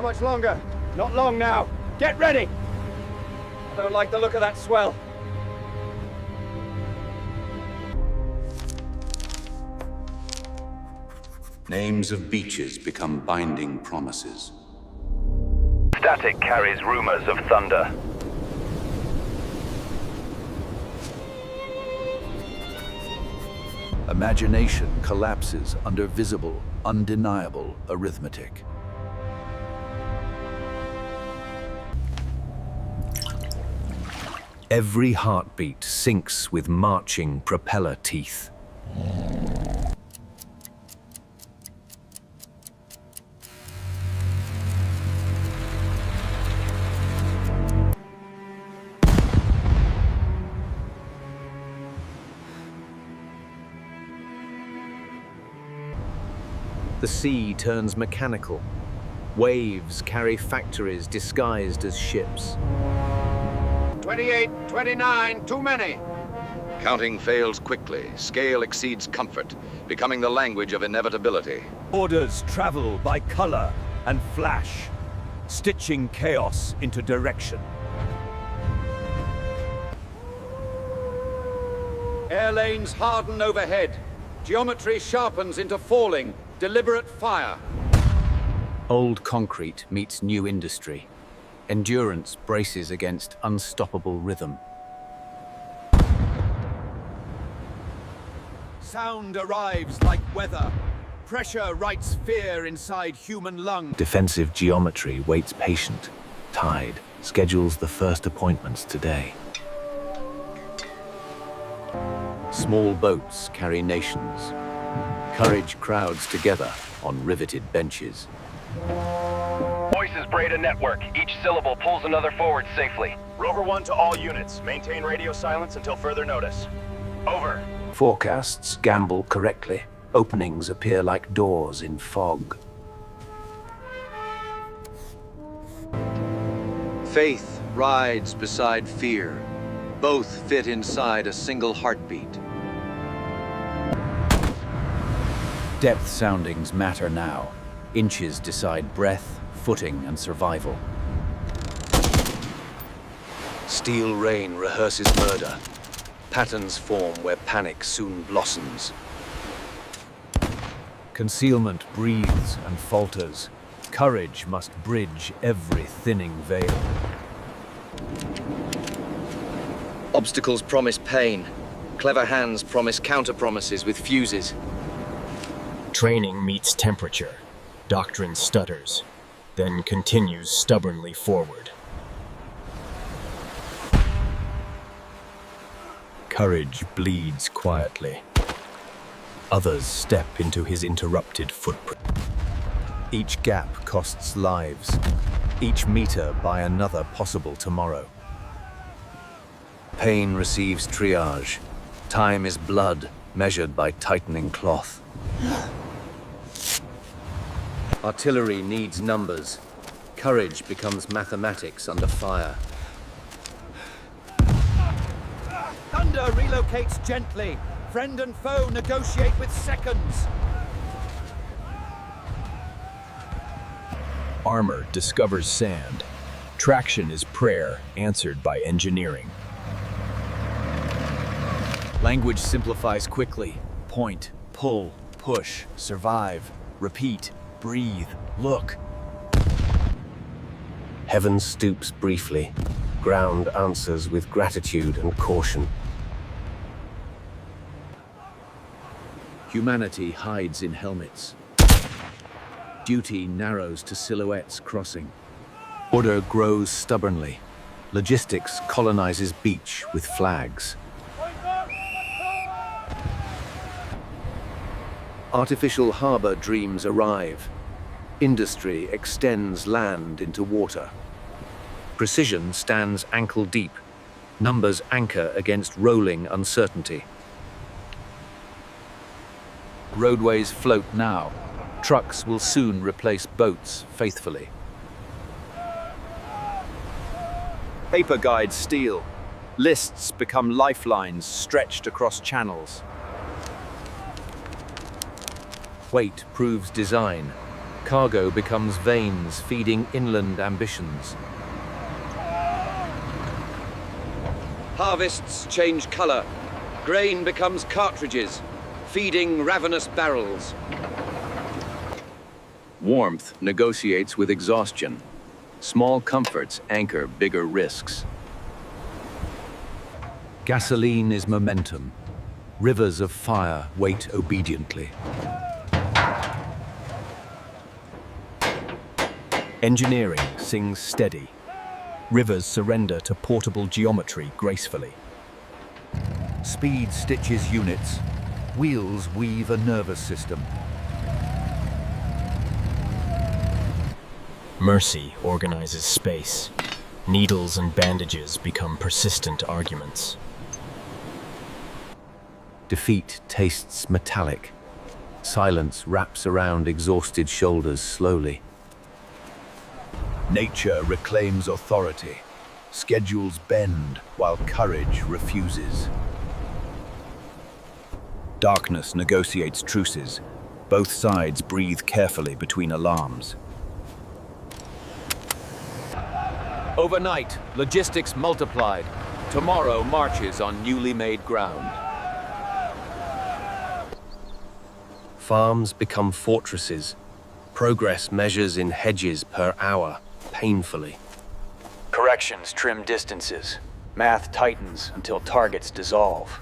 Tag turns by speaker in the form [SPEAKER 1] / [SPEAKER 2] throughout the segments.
[SPEAKER 1] How much longer? Not long now. Get ready! I don't like the look of that swell.
[SPEAKER 2] Names of beaches become binding promises.
[SPEAKER 3] Static carries rumors of thunder.
[SPEAKER 4] Imagination collapses under visible, undeniable arithmetic. Every heartbeat syncs with marching propeller teeth. The sea turns mechanical. Waves carry factories disguised as ships.
[SPEAKER 1] 28, 29, too many.
[SPEAKER 5] Counting fails quickly. Scale exceeds comfort, becoming the language of inevitability.
[SPEAKER 6] Orders travel by color and flash, stitching chaos into direction.
[SPEAKER 1] Air lanes harden overhead. Geometry sharpens into falling. Deliberate fire.
[SPEAKER 4] Old concrete meets new industry. Endurance braces against unstoppable rhythm.
[SPEAKER 6] Sound arrives like weather. Pressure writes fear inside human lungs.
[SPEAKER 4] Defensive geometry waits patient. Tide schedules the first appointments today. Small boats carry nations. Courage crowds together on riveted benches.
[SPEAKER 3] Voices braid a network. Each syllable pulls another forward safely.
[SPEAKER 7] Rover 1 to all units. Maintain radio silence until further notice. Over.
[SPEAKER 4] Forecasts gamble correctly. Openings appear like doors in fog.
[SPEAKER 8] Faith rides beside fear. Both fit inside a single heartbeat.
[SPEAKER 4] Depth soundings matter now. Inches decide breath, footing, and survival. Steel rain rehearses murder. Patterns form where panic soon blossoms. Concealment breathes and falters. Courage must bridge every thinning veil.
[SPEAKER 8] Obstacles promise pain. Clever hands promise counter-promises with fuses.
[SPEAKER 9] Training meets temperature. Doctrine stutters, then continues stubbornly forward.
[SPEAKER 4] Courage bleeds quietly. Others step into his interrupted footprint. Each gap costs lives. Each meter by another possible tomorrow. Pain receives triage. Time is blood, measured by tightening cloth. Artillery needs numbers. Courage becomes mathematics under fire.
[SPEAKER 6] Thunder relocates gently. Friend and foe negotiate with seconds.
[SPEAKER 9] Armor discovers sand. Traction is prayer answered by engineering.
[SPEAKER 4] Language simplifies quickly. Point, pull, push, survive, repeat, breathe, look. Heaven stoops briefly. Ground answers with gratitude and caution. Humanity hides in helmets. Duty narrows to silhouettes crossing. Order grows stubbornly. Logistics colonizes beach with flags. Artificial harbor dreams arrive. Industry extends land into water. Precision stands ankle deep. Numbers anchor against rolling uncertainty. Roadways float now. Trucks will soon replace boats faithfully.
[SPEAKER 6] Paper guides steel. Lists become lifelines stretched across channels.
[SPEAKER 4] Weight proves design. Cargo becomes veins feeding inland ambitions.
[SPEAKER 1] Harvests change color. Grain becomes cartridges, feeding ravenous barrels.
[SPEAKER 4] Warmth negotiates with exhaustion. Small comforts anchor bigger risks. Gasoline is momentum. Rivers of fire wait obediently. Engineering sings steady. Rivers surrender to portable geometry gracefully.
[SPEAKER 6] Speed stitches units. Wheels weave a nervous system.
[SPEAKER 9] Mercy organizes space. Needles and bandages become persistent arguments.
[SPEAKER 4] Defeat tastes metallic. Silence wraps around exhausted shoulders slowly.
[SPEAKER 6] Nature reclaims authority. Schedules bend while courage refuses. Darkness negotiates truces. Both sides breathe carefully between alarms.
[SPEAKER 4] Overnight, logistics multiplied. Tomorrow marches on newly made ground. Farms become fortresses. Progress measures in hedges per hour, painfully.
[SPEAKER 10] Corrections trim distances. Math tightens until targets dissolve.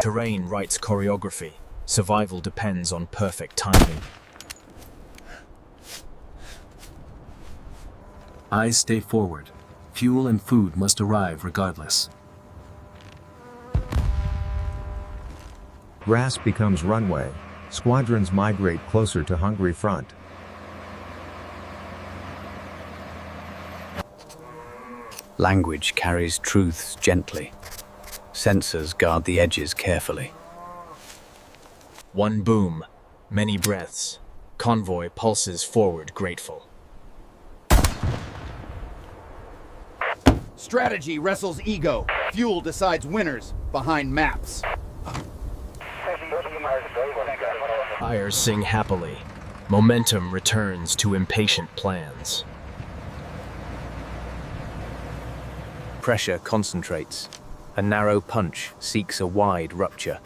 [SPEAKER 9] Terrain writes choreography. Survival depends on perfect timing.
[SPEAKER 11] Eyes stay forward. Fuel and food must arrive regardless.
[SPEAKER 12] Grass becomes runway. Squadrons migrate closer to hungry front.
[SPEAKER 4] Language carries truths gently. Sensors guard the edges carefully.
[SPEAKER 9] One boom, many breaths. Convoy pulses forward grateful.
[SPEAKER 13] Strategy wrestles ego. Fuel decides winners behind maps.
[SPEAKER 9] Fires sing happily. Momentum returns to impatient plans.
[SPEAKER 4] Pressure concentrates. A narrow punch seeks a wide rupture.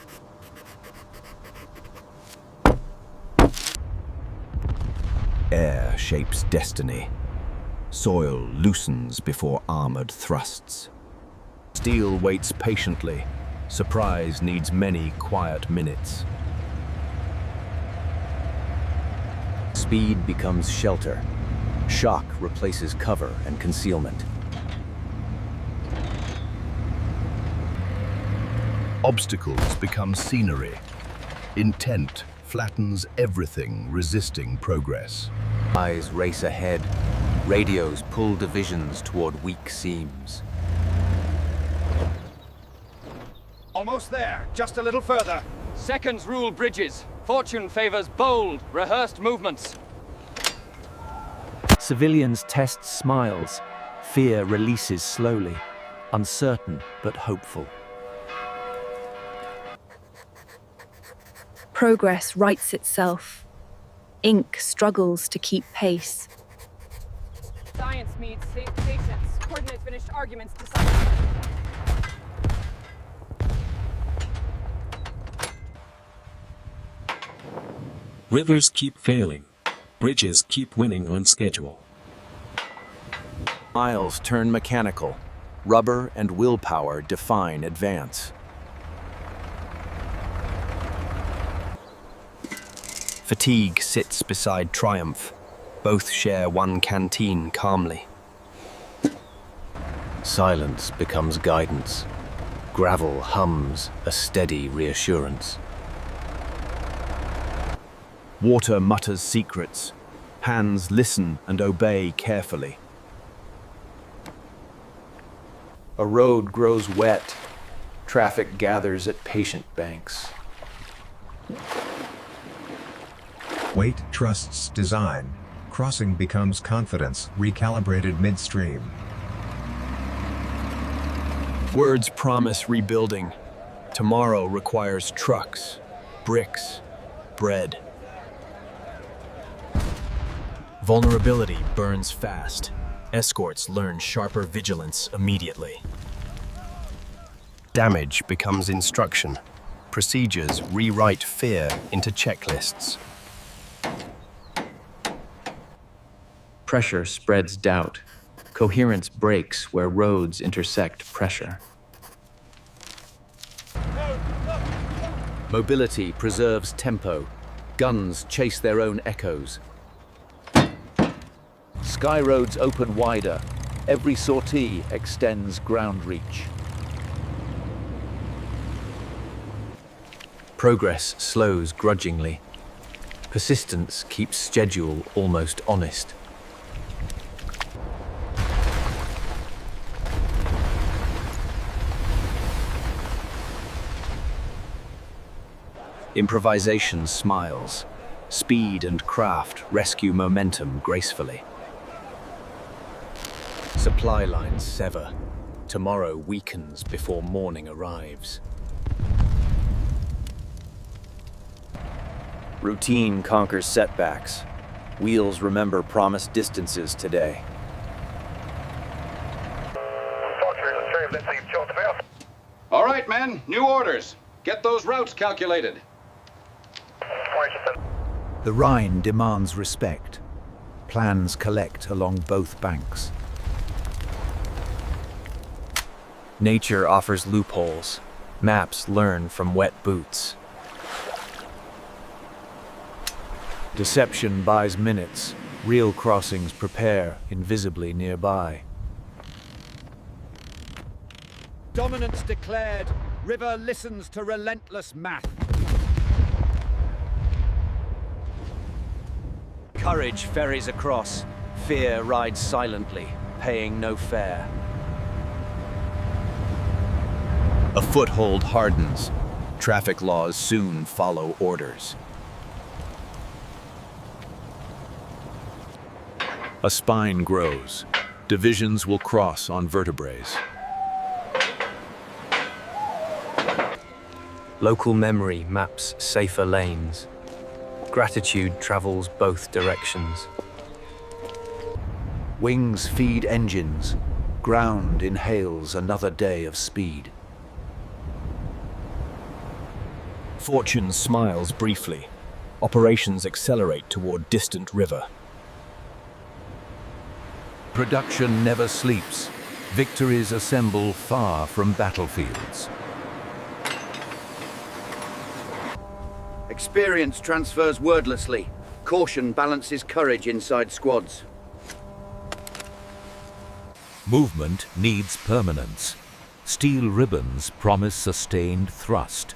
[SPEAKER 6] Air shapes destiny. Soil loosens before armored thrusts. Steel waits patiently. Surprise needs many quiet minutes.
[SPEAKER 4] Speed becomes shelter. Shock replaces cover and concealment.
[SPEAKER 6] Obstacles become scenery. Intent flattens everything resisting progress.
[SPEAKER 4] Eyes race ahead. Radios pull divisions toward weak seams.
[SPEAKER 13] Almost there. Just a little further.
[SPEAKER 14] Seconds rule bridges. Fortune favors bold, rehearsed movements.
[SPEAKER 4] Civilians test smiles. Fear releases slowly. Uncertain but hopeful.
[SPEAKER 15] Progress writes itself. Ink struggles to keep pace.
[SPEAKER 16] Science meets patience. Coordinate finished arguments to science.
[SPEAKER 11] Rivers keep failing. Bridges keep winning on schedule.
[SPEAKER 4] Miles turn mechanical. Rubber and willpower define advance. Fatigue sits beside triumph. Both share one canteen calmly. Silence becomes guidance. Gravel hums a steady reassurance. Water mutters secrets. Hands listen and obey carefully. A road grows wet. Traffic gathers at patient banks.
[SPEAKER 12] Weight trusts design. Crossing becomes confidence, recalibrated midstream.
[SPEAKER 4] Words promise rebuilding. Tomorrow requires trucks, bricks, bread. Vulnerability burns fast. Escorts learn sharper vigilance immediately. Damage becomes instruction. Procedures rewrite fear into checklists.
[SPEAKER 17] Pressure spreads doubt. Coherence breaks where roads intersect pressure.
[SPEAKER 1] Mobility preserves tempo. Guns chase their own echoes. Sky roads open wider. Every sortie extends ground reach.
[SPEAKER 4] Progress slows grudgingly. Persistence keeps schedule almost honest. Improvisation smiles. Speed and craft rescue momentum gracefully. Supply lines sever. Tomorrow weakens before morning arrives. Routine conquers setbacks. Wheels remember promised distances today.
[SPEAKER 5] All right, men, new orders. Get those routes calculated.
[SPEAKER 4] The Rhine demands respect. Plans collect along both banks. Nature offers loopholes. Maps learn from wet boots. Deception buys minutes. Real crossings prepare invisibly nearby.
[SPEAKER 1] Dominance declared. River listens to relentless math.
[SPEAKER 4] Courage ferries across. Fear rides silently, paying no fare. A foothold hardens. Traffic laws soon follow orders. A spine grows. Divisions will cross on vertebrae. Local memory maps safer lanes. Gratitude travels both directions. Wings feed engines. Ground inhales another day of speed. Fortune smiles briefly. Operations accelerate toward distant river.
[SPEAKER 2] Production never sleeps. Victories assemble far from battlefields.
[SPEAKER 1] Experience transfers wordlessly. Caution balances courage inside squads.
[SPEAKER 2] Movement needs permanence. Steel ribbons promise sustained thrust.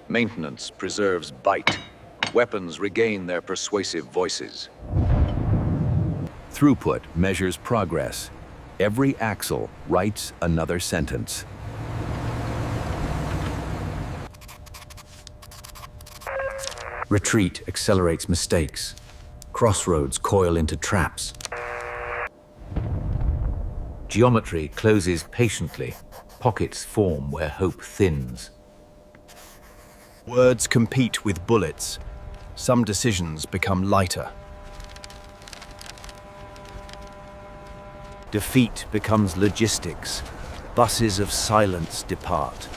[SPEAKER 5] Maintenance preserves bite. Weapons regain their persuasive voices.
[SPEAKER 2] Throughput measures progress. Every axle writes another sentence.
[SPEAKER 4] Retreat accelerates mistakes. Crossroads coil into traps.
[SPEAKER 2] Geometry closes patiently. Pockets form where hope thins.
[SPEAKER 4] Words compete with bullets. Some decisions become lighter. Defeat becomes logistics. Buses of silence depart.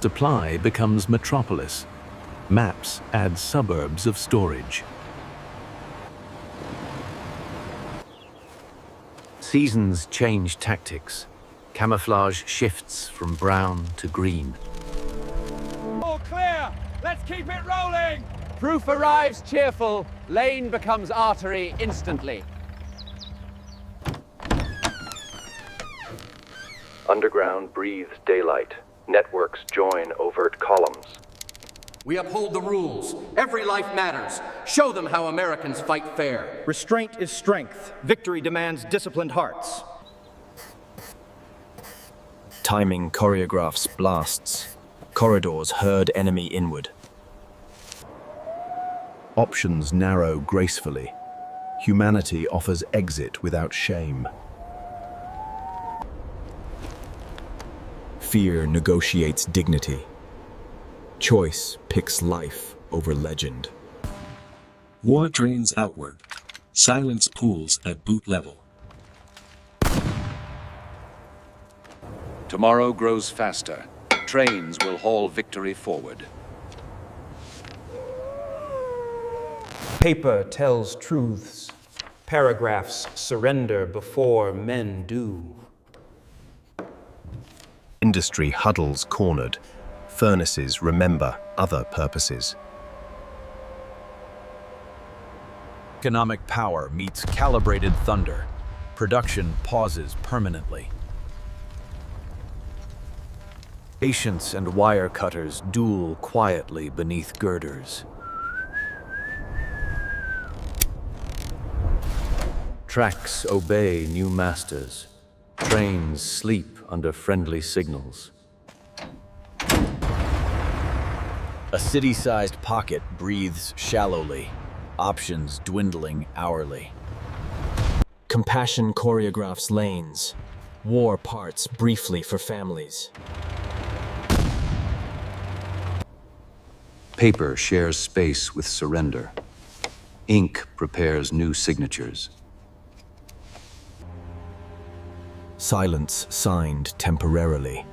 [SPEAKER 2] Supply becomes metropolis. Maps add suburbs of storage.
[SPEAKER 4] Seasons change tactics. Camouflage shifts from brown to green.
[SPEAKER 14] All clear! Let's keep it rolling! Proof arrives cheerful. Lane becomes artery instantly.
[SPEAKER 8] Underground breathes daylight. Networks join overt columns.
[SPEAKER 14] We uphold the rules. Every life matters. Show them how Americans fight fair.
[SPEAKER 18] Restraint is strength. Victory demands disciplined hearts.
[SPEAKER 4] Timing choreographs blasts. Corridors herd enemy inward. Options narrow gracefully. Humanity offers exit without shame.
[SPEAKER 6] Fear negotiates dignity. Choice picks life over legend.
[SPEAKER 11] War drains outward. Silence pools at boot level.
[SPEAKER 1] Tomorrow grows faster. Trains will haul victory forward.
[SPEAKER 18] Paper tells truths. Paragraphs surrender before men do.
[SPEAKER 4] Industry huddles cornered. Furnaces remember other purposes.
[SPEAKER 9] Economic power meets calibrated thunder. Production pauses permanently. Patience and wire cutters duel quietly beneath girders. Tracks obey new masters. Trains sleep under friendly signals. A city-sized pocket breathes shallowly, options dwindling hourly.
[SPEAKER 18] Compassion choreographs lanes. War parts briefly for families.
[SPEAKER 2] Paper shares space with surrender. Ink prepares new signatures.
[SPEAKER 4] Silence signed temporarily.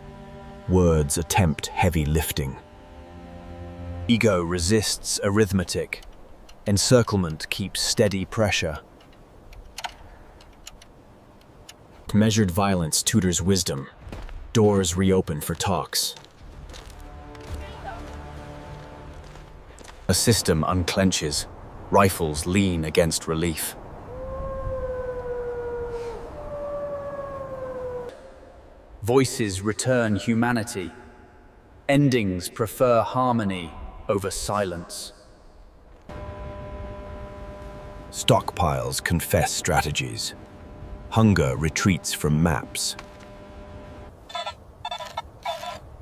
[SPEAKER 4] Words attempt heavy lifting.
[SPEAKER 9] Ego resists arithmetic. Encirclement keeps steady pressure.
[SPEAKER 18] Measured violence tutors wisdom. Doors reopen for talks.
[SPEAKER 9] A system unclenches. Rifles lean against relief. Voices return humanity. Endings prefer harmony over silence.
[SPEAKER 4] Stockpiles confess strategies. Hunger retreats from maps.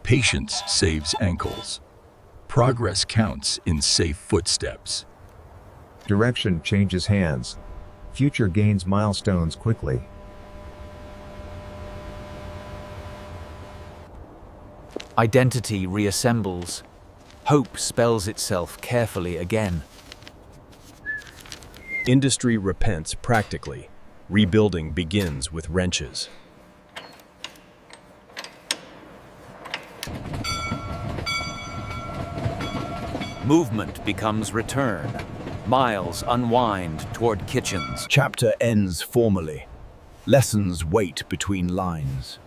[SPEAKER 19] Patience saves ankles. Progress counts in safe footsteps.
[SPEAKER 12] Direction changes hands. Future gains milestones quickly.
[SPEAKER 9] Identity reassembles. Hope spells itself carefully again.
[SPEAKER 4] Industry repents practically. Rebuilding begins with wrenches.
[SPEAKER 9] Movement becomes return. Miles unwind toward kitchens.
[SPEAKER 6] Chapter ends formally. Lessons wait between lines.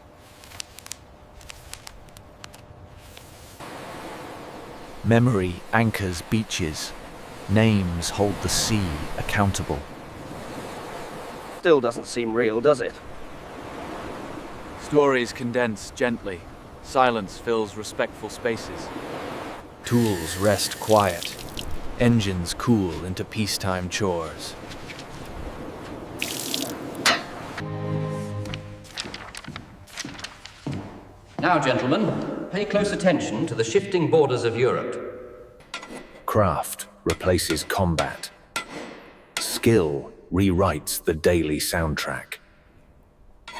[SPEAKER 9] Memory anchors beaches. Names hold the sea accountable.
[SPEAKER 8] Still doesn't seem real, does it?
[SPEAKER 17] Stories condense gently. Silence fills respectful spaces.
[SPEAKER 9] Tools rest quiet. Engines cool into peacetime chores.
[SPEAKER 8] Now, gentlemen, pay close attention to the shifting borders of Europe.
[SPEAKER 2] Craft replaces combat. Skill rewrites the daily soundtrack.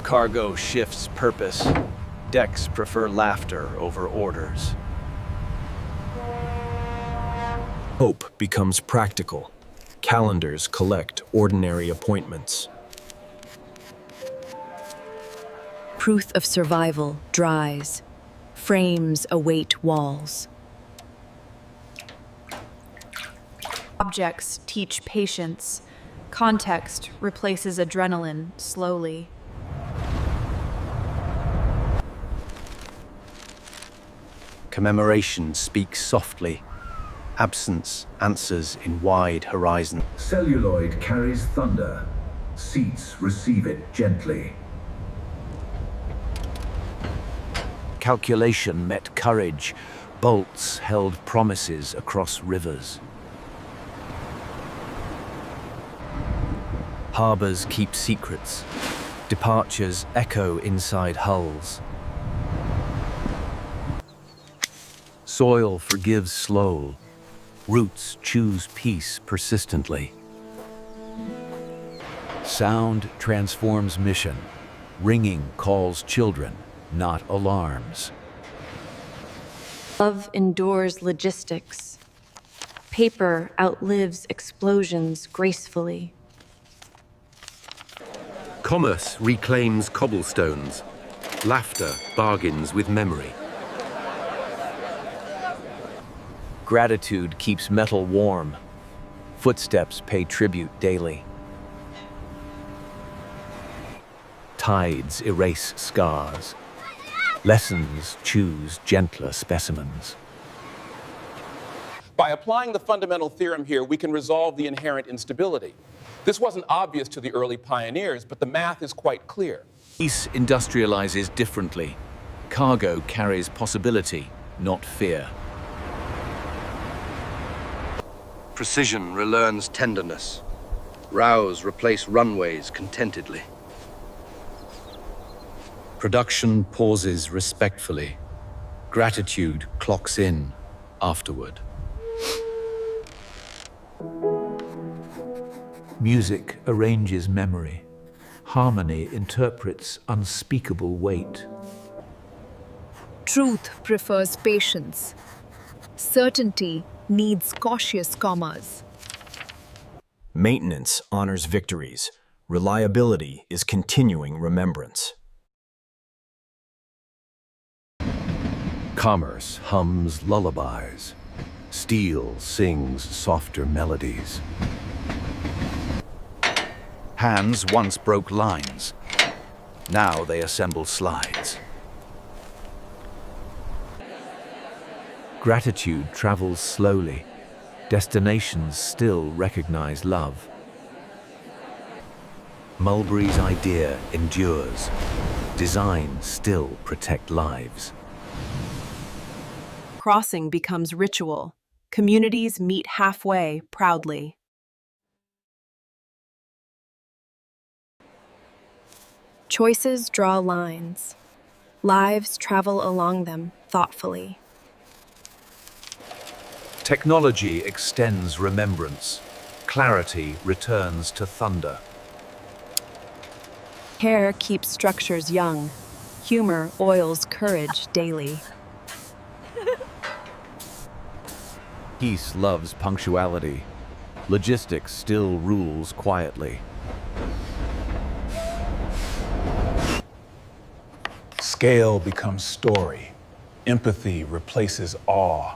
[SPEAKER 9] Cargo shifts purpose. Decks prefer laughter over orders.
[SPEAKER 4] Hope becomes practical. Calendars collect ordinary appointments.
[SPEAKER 15] Proof of survival dries. Frames await walls.
[SPEAKER 20] Objects teach patience. Context replaces adrenaline slowly.
[SPEAKER 9] Commemoration speaks softly. Absence answers in wide horizon.
[SPEAKER 2] Celluloid carries thunder. Seats receive it gently.
[SPEAKER 9] Calculation met courage. Bolts held promises across rivers. Harbors keep secrets. Departures echo inside hulls. Soil forgives slow. Roots choose peace persistently. Sound transforms mission. Ringing calls children, not alarms.
[SPEAKER 15] Love endures logistics. Paper outlives explosions gracefully.
[SPEAKER 2] Commerce reclaims cobblestones. Laughter bargains with memory.
[SPEAKER 18] Gratitude keeps metal warm. Footsteps pay tribute daily. Tides erase scars. Lessons choose gentler specimens.
[SPEAKER 21] By applying the fundamental theorem here, we can resolve the inherent instability. This wasn't obvious to the early pioneers, but the math is quite clear.
[SPEAKER 2] Peace industrializes differently. Cargo carries possibility, not fear.
[SPEAKER 8] Precision relearns tenderness. Rows replace runways contentedly.
[SPEAKER 2] Production pauses respectfully. Gratitude clocks in afterward. Music arranges memory. Harmony interprets unspeakable weight.
[SPEAKER 22] Truth prefers patience. Certainty needs cautious commas.
[SPEAKER 18] Maintenance honors victories. Reliability is continuing remembrance.
[SPEAKER 6] Commerce hums lullabies. Steel sings softer melodies.
[SPEAKER 2] Hands once broke lines. Now they assemble slides. Gratitude travels slowly. Destinations still recognize love. Mulberry's idea endures. Designs still protect lives.
[SPEAKER 23] Crossing becomes ritual. Communities meet halfway proudly.
[SPEAKER 15] Choices draw lines. Lives travel along them thoughtfully.
[SPEAKER 2] Technology extends remembrance. Clarity returns to thunder.
[SPEAKER 23] Care keeps structures young. Humor oils courage daily.
[SPEAKER 2] Peace loves punctuality. Logistics still rules quietly.
[SPEAKER 24] Scale becomes story. Empathy replaces awe.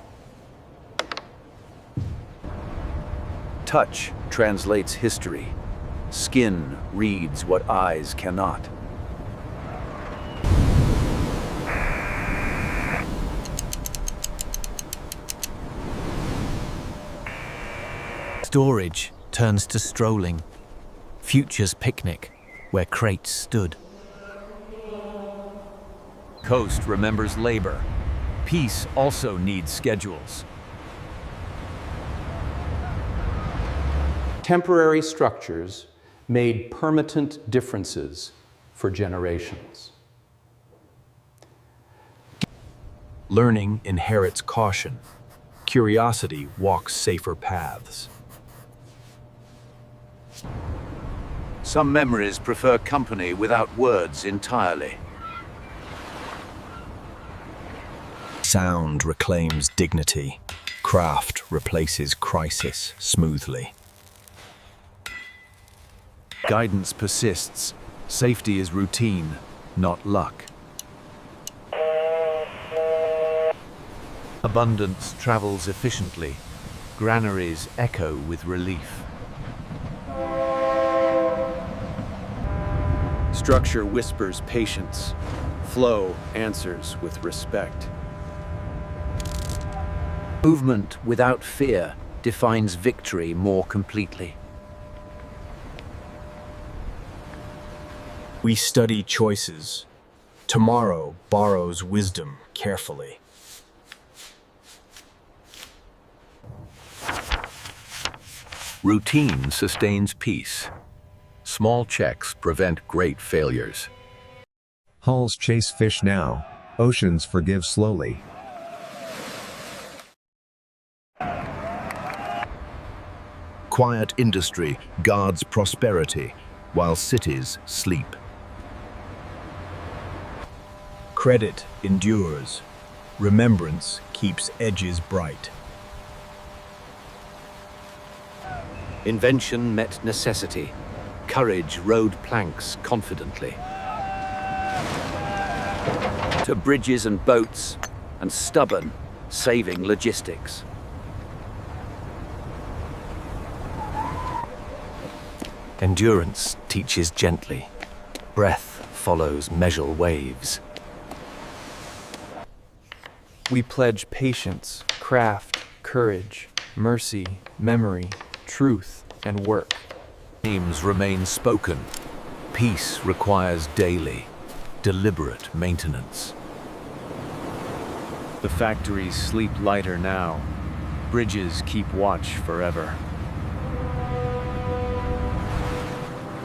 [SPEAKER 2] Touch translates history. Skin reads what eyes cannot. Storage turns to strolling. Future's picnic, where crates stood. Coast remembers labor. Peace also needs schedules.
[SPEAKER 21] Temporary structures made permanent differences for generations.
[SPEAKER 18] Learning inherits caution. Curiosity walks safer paths.
[SPEAKER 2] Some memories prefer company without words entirely.
[SPEAKER 18] Sound reclaims dignity. Craft replaces crisis smoothly.
[SPEAKER 2] Guidance persists. Safety is routine, not luck. Abundance travels efficiently. Granaries echo with relief. Structure whispers patience. Flow answers with respect. Movement without fear defines victory more completely.
[SPEAKER 18] We study choices. Tomorrow borrows wisdom carefully.
[SPEAKER 2] Routine sustains peace. Small checks prevent great failures.
[SPEAKER 12] Hulls chase fish now. Oceans forgive slowly.
[SPEAKER 6] Quiet industry guards prosperity while cities sleep.
[SPEAKER 18] Credit endures.
[SPEAKER 9] Remembrance keeps edges bright.
[SPEAKER 2] Invention met necessity. Courage rode planks confidently. To bridges and boats, and stubborn, saving logistics. Endurance teaches gently. Breath follows measured waves.
[SPEAKER 3] We pledge patience, craft, courage, mercy, memory, truth, and work.
[SPEAKER 2] Names remain spoken. Peace requires daily, deliberate maintenance.
[SPEAKER 3] The factories sleep lighter now. Bridges keep watch forever.